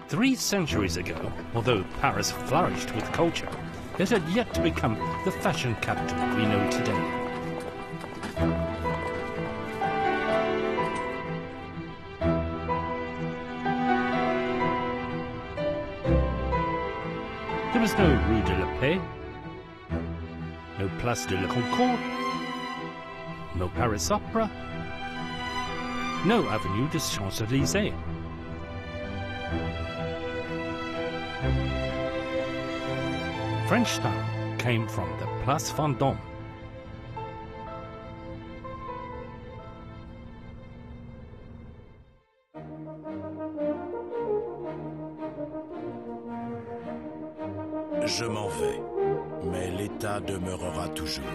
3 centuries ago, although Paris flourished with culture, it had yet to become the fashion capital we know today. There was no Rue de la Paix, no Place de la Concorde, no Paris Opera, no Avenue des Champs-Élysées. French style came from the Place Vendôme. Je m'en vais, mais l'État demeurera toujours.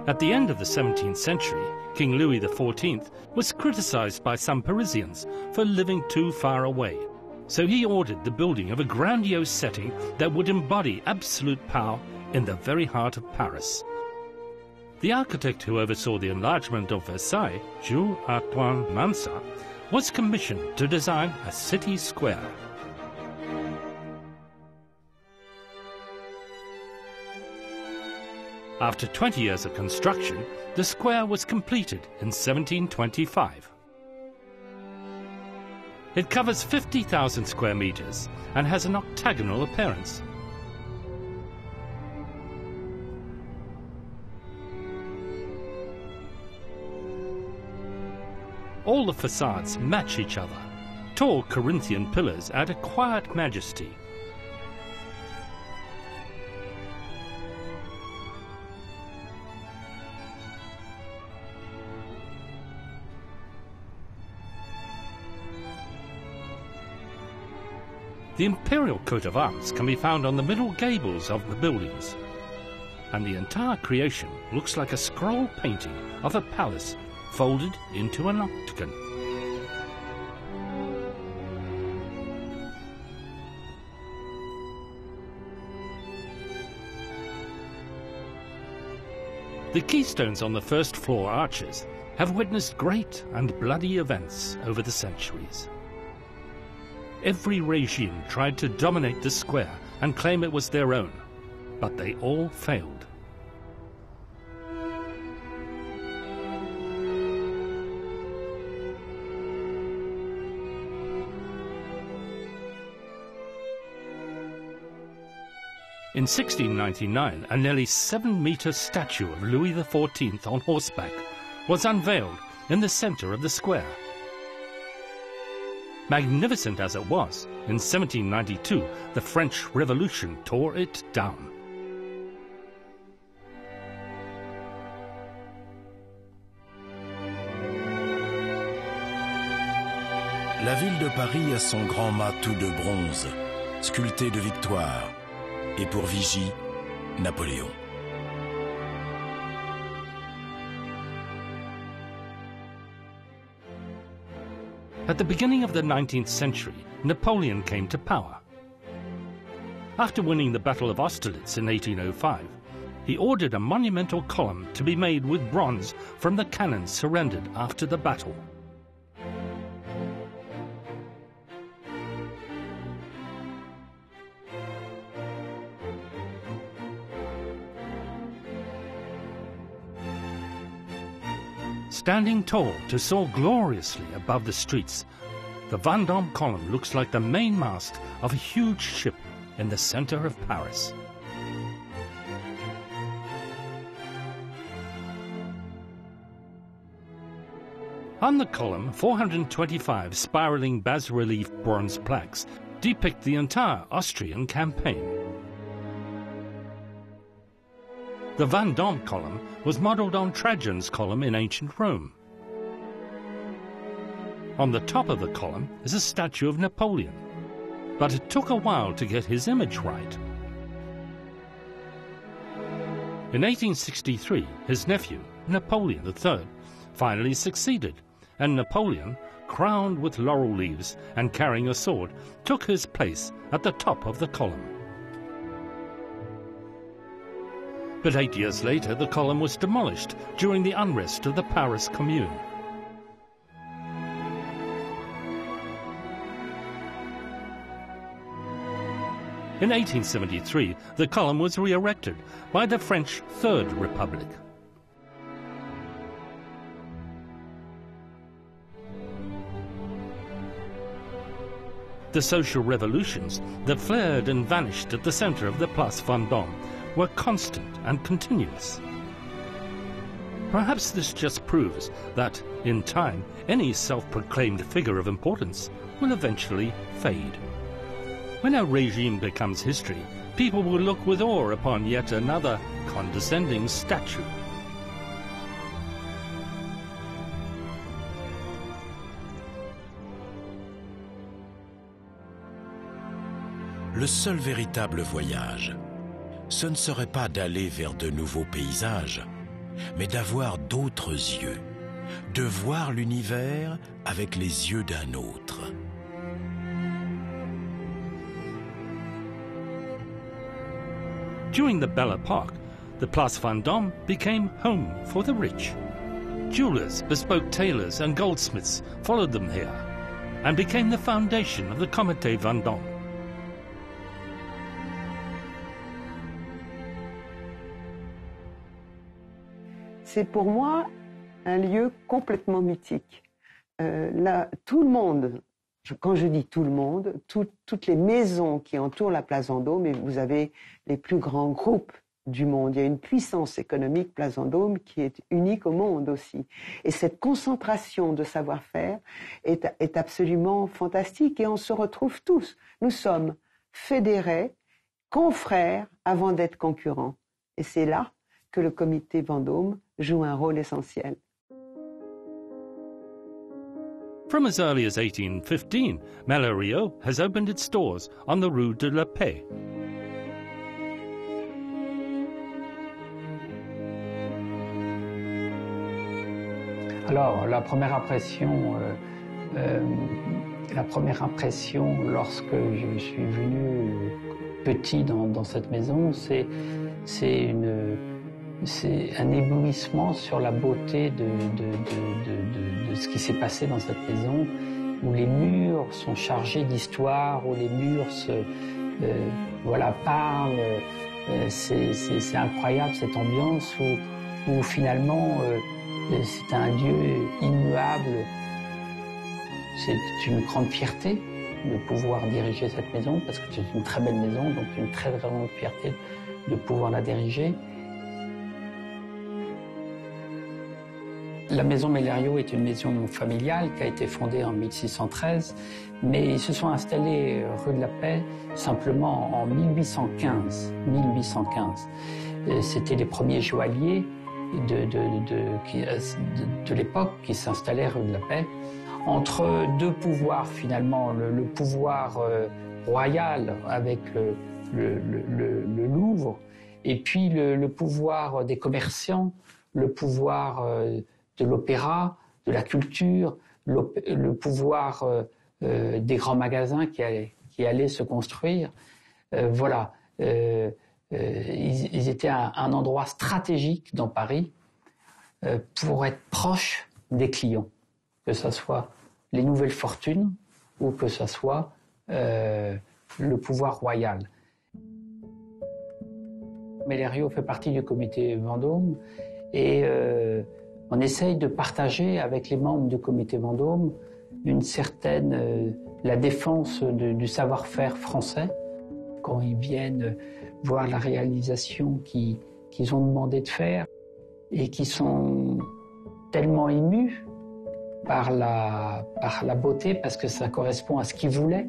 At the end of the 17th century, King Louis XIV was criticized by some Parisians for living too far away. So he ordered the building of a grandiose setting that would embody absolute power in the very heart of Paris. The architect who oversaw the enlargement of Versailles, Jules Antoine Mansart, was commissioned to design a city square. After 20 years of construction, the square was completed in 1725. It covers 50,000 square meters and has an octagonal appearance. All the facades match each other. Tall Corinthian pillars add a quiet majesty. The imperial coat of arms can be found on the middle gables of the buildings, and the entire creation looks like a scroll painting of a palace folded into an octagon. The keystones on the first floor arches have witnessed great and bloody events over the centuries. Every regime tried to dominate the square and claim it was their own, but they all failed. In 1699, a nearly 7-meter statue of Louis XIV on horseback was unveiled in the center of the square. Magnificent as it was, in 1792, the French Revolution tore it down. La ville de Paris a son grand mât tout de bronze, sculpté de victoire, et pour vigie, Napoléon. At the beginning of the 19th century, Napoleon came to power. After winning the Battle of Austerlitz in 1805, he ordered a monumental column to be made with bronze from the cannons surrendered after the battle. Standing tall to soar gloriously above the streets, the Vendôme column looks like the main mast of a huge ship in the center of Paris. On the column, 425 spiraling bas-relief bronze plaques depict the entire Austrian campaign. The Vendôme column was modeled on Trajan's column in ancient Rome. On the top of the column is a statue of Napoleon, but it took a while to get his image right. In 1863, his nephew, Napoleon III, finally succeeded, and Napoleon, crowned with laurel leaves and carrying a sword, took his place at the top of the column. But 8 years later, the column was demolished during the unrest of the Paris Commune. In 1873, the column was re-erected by the French Third Republic. The social revolutions that flared and vanished at the center of the Place Vendôme were constant and continuous. Perhaps this just proves that, in time, any self-proclaimed figure of importance will eventually fade. When a regime becomes history, people will look with awe upon yet another condescending statue. Le seul véritable voyage, ce ne serait pas d'aller vers de nouveaux paysages, mais d'avoir d'autres yeux, de voir l'univers avec les yeux d'un autre. During the Belle Époque, the Place Vendôme became home for the rich. Jewelers, bespoke tailors and goldsmiths followed them here and became the foundation of the Comité Vendôme. C'est pour moi un lieu complètement mythique. Là, tout le monde, quand je dis tout le monde, toutes les maisons qui entourent la place Vendôme, et vous avez les plus grands groupes du monde. Il y a une puissance économique, place Vendôme, qui est unique au monde aussi. Et cette concentration de savoir-faire est absolument fantastique et on se retrouve tous. Nous sommes fédérés, confrères, avant d'être concurrents. Et c'est là que le comité Vendôme joue un rôle essentiel. From as early as 1815, Malariaux has opened its stores on the Rue de la Paix. Alors, la première impression lorsque je suis venu petit dans cette maison, c'est un éblouissement sur la beauté de ce qui s'est passé dans cette maison, où les murs sont chargés d'histoire, où les murs parlent. C'est incroyable cette ambiance où finalement c'est un lieu immuable. C'est une grande fierté de pouvoir diriger cette maison, parce que c'est une très belle maison, donc une très grande fierté de pouvoir la diriger. La maison Malariaux est une maison familiale qui a été fondée en 1613, mais ils se sont installés rue de la Paix simplement en 1815. C'était les premiers joailliers de l'époque qui s'installaient rue de la Paix. Entre deux pouvoirs finalement, le pouvoir royal avec le Louvre, et puis le pouvoir des commerçants, le pouvoir de l'opéra, de la culture, le pouvoir des grands magasins qui allaient se construire. Ils étaient à un endroit stratégique dans Paris pour être proche des clients, que ce soit les nouvelles fortunes ou que ce soit le pouvoir royal. Malariaux fait partie du comité Vendôme et on essaye de partager avec les membres du comité Vendôme une certaine la défense du savoir-faire français. Quand ils viennent voir la réalisation qu'ils ont demandé de faire et qui sont tellement émus par la beauté, parce que ça correspond à ce qu'ils voulaient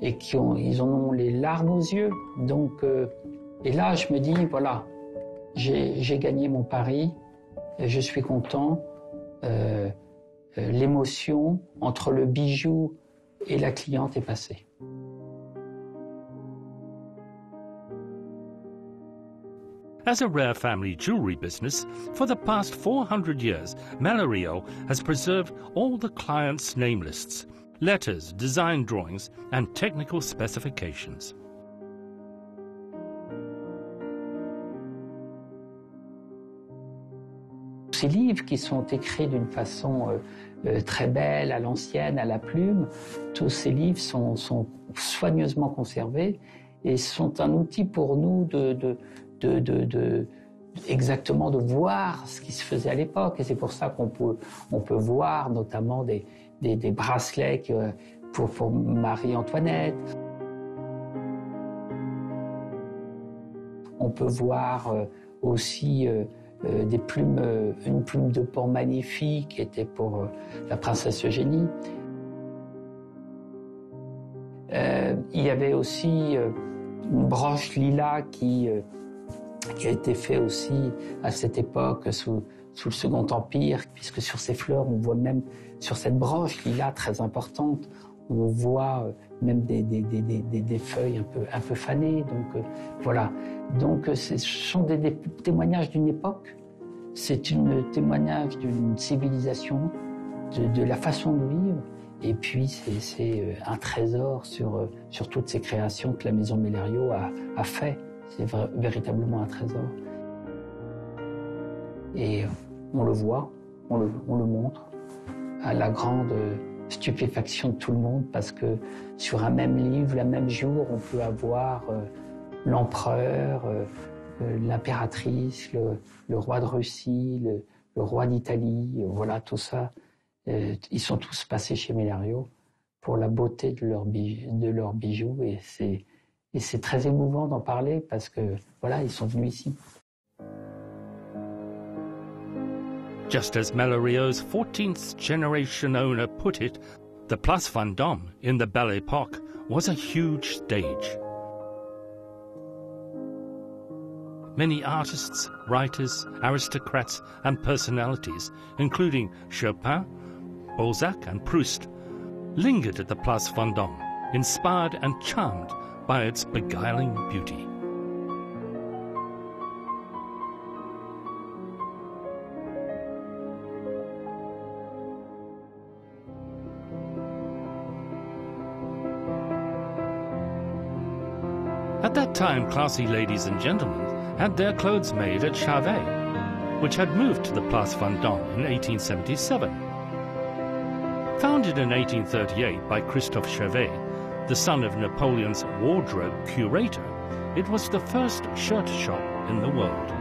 et ils en ont les larmes aux yeux. Donc, et là, je me dis, voilà, j'ai gagné mon pari. Je suis content. L'émotion entre le bijou et la cliente est passée. As a rare family jewelry business, for the past 400 years, Malariaux has preserved all the clients' name lists, letters, design drawings, and technical specifications. ces livres qui sont écrits d'une façon très belle, à l'ancienne, à la plume, tous ces livres sont soigneusement conservés et sont un outil pour nous exactement de voir ce qui se faisait à l'époque. Et c'est pour ça qu'on peut voir notamment des bracelets pour Marie-Antoinette. On peut voir aussi une plume de pan magnifique qui était pour la princesse Eugénie. Il y avait aussi une broche lilas qui a été faite aussi à cette époque sous le Second Empire, puisque sur ces fleurs, on voit même, sur cette broche lilas très importante, on voit même des feuilles un peu fanées. Donc voilà. Donc ce sont des témoignages d'une époque. C'est un témoignage d'une civilisation, de la façon de vivre. Et puis c'est un trésor sur toutes ces créations que la Maison Meillerio a fait. C'est véritablement un trésor. Et on le voit, on le montre à la grande stupéfaction de tout le monde, parce que sur un même livre, le même jour, on peut avoir l'empereur, l'impératrice, le roi de Russie, le roi d'Italie, voilà, tout ça. Ils sont tous passés chez Meillerio pour la beauté de leurs bijoux, et c'est très émouvant d'en parler parce que voilà, ils sont venus ici. Just as Mellerio's 14th generation owner put it, the Place Vendôme in the Belle Époque was a huge stage. Many artists, writers, aristocrats and personalities, including Chopin, Balzac and Proust, lingered at the Place Vendôme, inspired and charmed by its beguiling beauty. At that time, classy ladies and gentlemen had their clothes made at Charvet, which had moved to the Place Vendôme in 1877. Founded in 1838 by Christophe Charvet, the son of Napoleon's wardrobe curator, it was the first shirt shop in the world.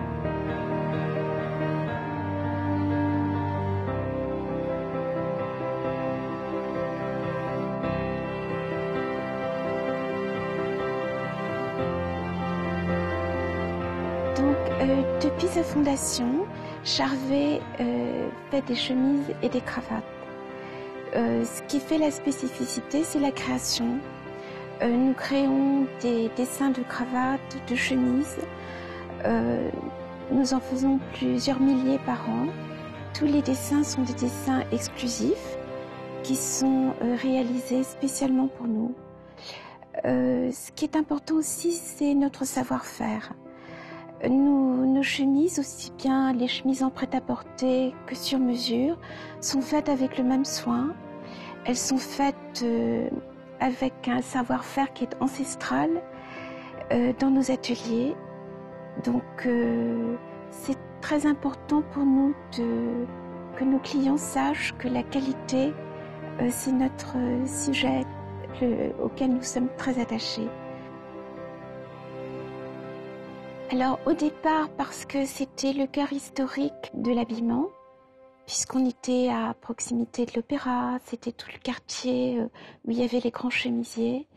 Depuis sa fondation, Charvet fait des chemises et des cravates. Ce qui fait la spécificité, c'est la création. Nous créons des dessins de cravates, de chemises. Nous en faisons plusieurs milliers par an. Tous les dessins sont des dessins exclusifs qui sont réalisés spécialement pour nous. Ce qui est important aussi, c'est notre savoir-faire. Nos chemises, aussi bien les chemises en prêt-à-porter que sur mesure, sont faites avec le même soin. Elles sont faites avec un savoir-faire qui est ancestral dans nos ateliers. Donc c'est très important pour nous que nos clients sachent que la qualité, c'est notre sujet auquel nous sommes très attachés. Alors au départ, parce que c'était le cœur historique de l'habillement, puisqu'on était à proximité de l'opéra, c'était tout le quartier où il y avait les grands chemisiers.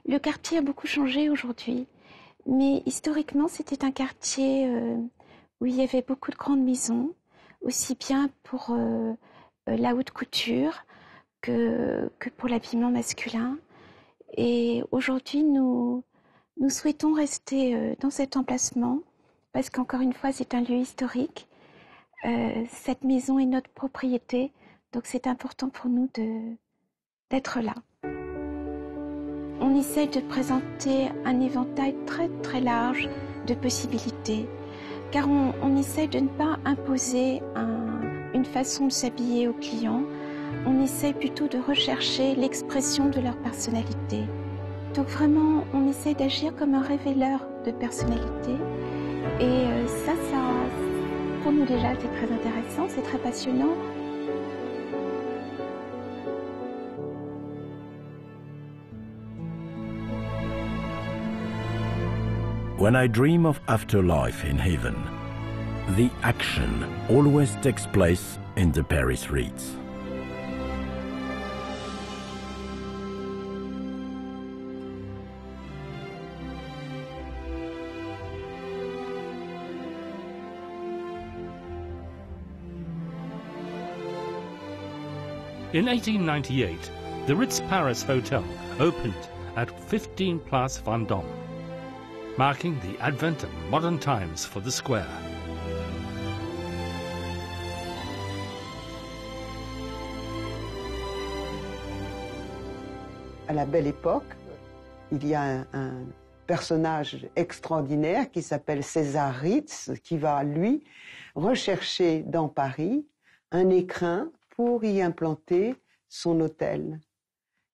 Le quartier a beaucoup changé aujourd'hui, mais historiquement c'était un quartier où il y avait beaucoup de grandes maisons, aussi bien pour la haute couture que pour l'habillement masculin. Et aujourd'hui, nous souhaitons rester dans cet emplacement parce qu'encore une fois, c'est un lieu historique. Cette maison est notre propriété, donc c'est important pour nous d'être là. On essaie de présenter un éventail très très large de possibilités, car on essaie de ne pas imposer une façon de s'habiller aux clients. On essaie plutôt de rechercher l'expression de leur personnalité. Donc vraiment, on essaie d'agir comme un révéleur de personnalité. Et ça pour nous déjà, c'est très intéressant, c'est très passionnant. When I dream of afterlife in heaven, the action always takes place in the Paris Ritz. In 1898, the Ritz Paris Hotel opened at 15 Place Vendôme, marking the advent of modern times for the square. À la Belle Époque, il y a un personnage extraordinaire qui s'appelle César Ritz, qui va, lui, rechercher dans Paris un écrin pour y implanter son hôtel.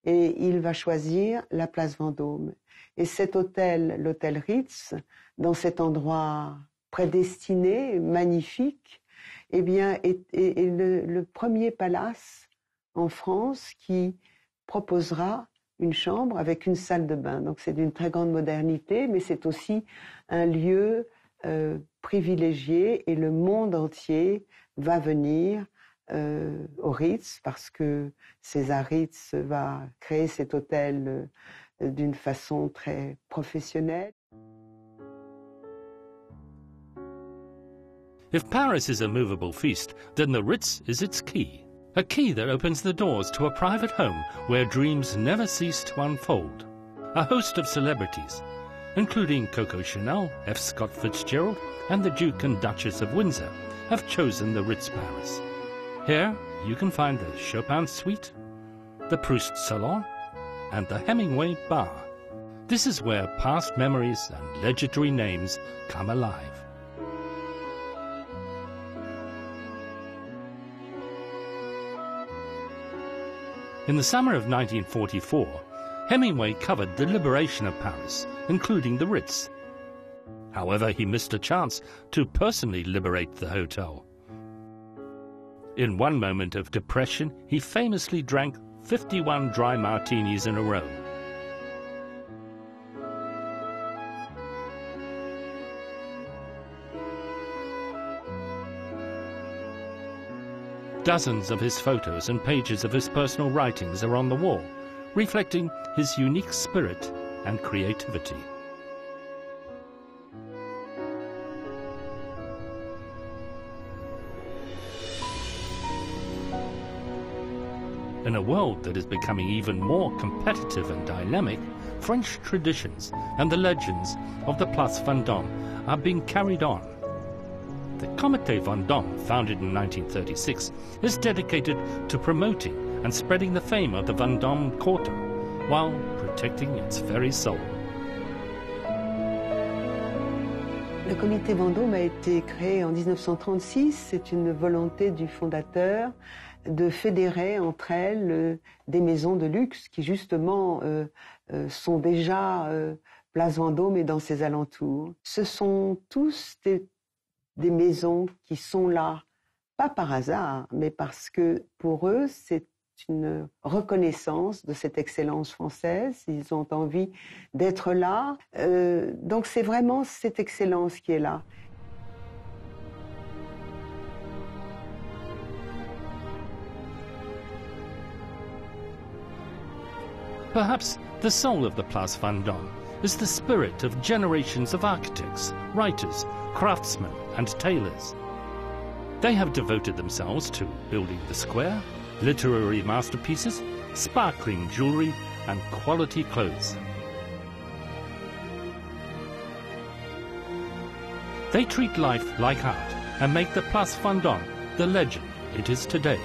Et il va choisir la place Vendôme. Et cet hôtel, l'hôtel Ritz, dans cet endroit prédestiné, magnifique, eh bien, est le premier palace en France qui proposera une chambre avec une salle de bain. Donc c'est d'une très grande modernité, mais c'est aussi un lieu privilégié et le monde entier va venir au Ritz parce que César Ritz va créer cet hôtel d'une façon très professionnelle. If Paris is a movable feast, then the Ritz is its key. A key that opens the doors to a private home where dreams never cease to unfold. A host of celebrities, including Coco Chanel, F. Scott Fitzgerald, and the Duke and Duchess of Windsor, have chosen the Ritz Paris. Here you can find the Chopin Suite, the Proust Salon, and the Hemingway Bar. This is where past memories and legendary names come alive. In the summer of 1944, Hemingway covered the liberation of Paris, including the Ritz. However, he missed a chance to personally liberate the hotel. In one moment of depression, he famously drank 51 dry martinis in a row. Dozens of his photos and pages of his personal writings are on the wall, reflecting his unique spirit and creativity. In a world that is becoming even more competitive and dynamic, French traditions and the legends of the Place Vendôme are being carried on. The Comité Vendôme, founded in 1936, is dedicated to promoting and spreading the fame of the Vendôme quarter while protecting its very soul. Le Comité Vendôme a été créé en 1936. C'est une volonté du fondateur de fédérer entre elles des maisons de luxe qui justement sont déjà Place Vendôme et dans ses alentours. Ce sont tous des maisons qui sont là, pas par hasard, mais parce que pour eux, c'est une reconnaissance de cette excellence française. Ils ont envie d'être là. Donc c'est vraiment cette excellence qui est là. Perhaps the soul of the Place Vendôme is the spirit of generations of architects, writers, craftsmen and tailors. They have devoted themselves to building the square, literary masterpieces, sparkling jewelry and quality clothes. They treat life like art and make the Place Vendôme the legend it is today.